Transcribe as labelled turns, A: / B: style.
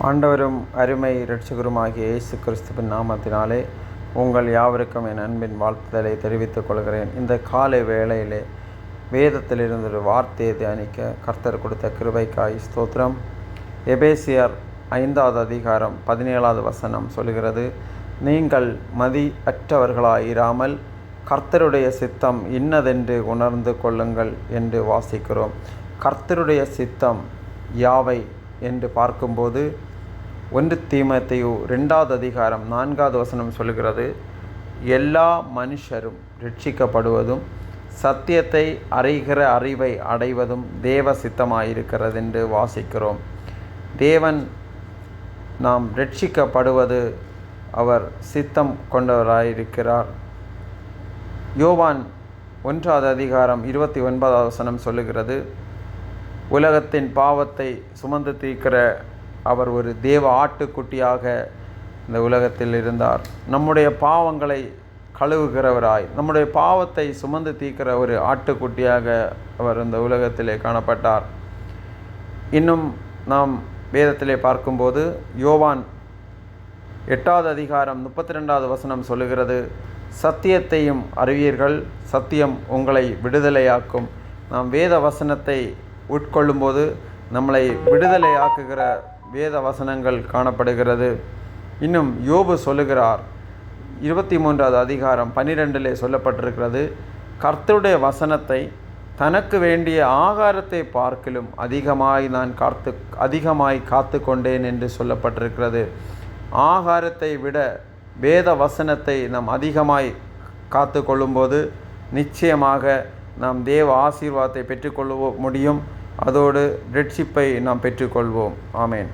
A: ஆண்டவரும் அருமை இரட்சகருமாகிய இயேசு கிறிஸ்துவின் நாமத்தினாலே உங்கள் யாவருக்கும் என் அன்பின் வாழ்த்துதலை தெரிவித்துக் கொள்கிறேன். இந்த காலை வேளையிலே வேதத்திலிருந்து ஒரு வார்த்தையை தியானிக்க கர்த்தர் கொடுத்த கிருபைக்காய் ஸ்தோத்திரம். எபேசியர் 5வது அதிகாரம் 17வது வசனம் சொல்கிறது, நீங்கள் மதி அற்றவர்களாயிராமல் கர்த்தருடைய சித்தம் இன்னதென்று உணர்ந்து கொள்ளுங்கள் என்று வாசிக்கிறோம். கர்த்தருடைய சித்தம் யாவை என்று பார்க்கும்போது 1 தீமோத்தேயு 2வது அதிகாரம் 4வது வசனம் சொல்கிறது, எல்லா மனுஷரும் ரட்சிக்கப்படுவதும் சத்தியத்தை அறிகிற அறிவை அடைவதும் தேவ சித்தமாயிருக்கிறது என்று வாசிக்கிறோம். தேவன் நாம் ரட்சிக்கப்படுவது அவர் சித்தம் கொண்டவராயிருக்கிறார். யோவான் 1வது அதிகாரம் 29வது வசனம் சொல்லுகிறது, உலகத்தின் பாவத்தை சுமந்து தீர்க்கிற அவர் ஒரு தேவ ஆட்டுக்குட்டியாக இந்த உலகத்தில் இருந்தார். நம்முடைய பாவங்களை கழுவுகிறவராய், நம்முடைய பாவத்தை சுமந்து தீர்க்கிற ஒரு ஆட்டுக்குட்டியாக அவர் இந்த உலகத்திலே காணப்பட்டார். இன்னும் நாம் வேதத்திலே பார்க்கும்போது யோவான் 8வது அதிகாரம் 32வது வசனம் சொல்லுகிறது, சத்தியத்தையும் அறிவீர்கள், சத்தியம் உங்களை விடுதலையாக்கும். நாம் வேத வசனத்தை உட்கொள்ளும்போது நம்மளை விடுதலையாக்குகிற வேத வசனங்கள் காணப்படுகிறது. இன்னும் யோபு சொல்லுகிறார், 23வது அதிகாரம் 12லே சொல்லப்பட்டிருக்கிறது, கர்த்தருடைய வசனத்தை தனக்கு வேண்டிய ஆகாரத்தை பார்க்கிலும் அதிகமாய் காத்து கொண்டேன் என்று சொல்லப்பட்டிருக்கிறது. ஆகாரத்தை விட வேத வசனத்தை நாம் அதிகமாய் காத்து கொள்ளும்போது நிச்சயமாக நாம் தேவ ஆசீர்வாதத்தை பெற்றுக்கொள்ள முடியும். அதோடு ரட்சிப்பை நாம் பெற்றுக்கொள்வோம். ஆமேன்.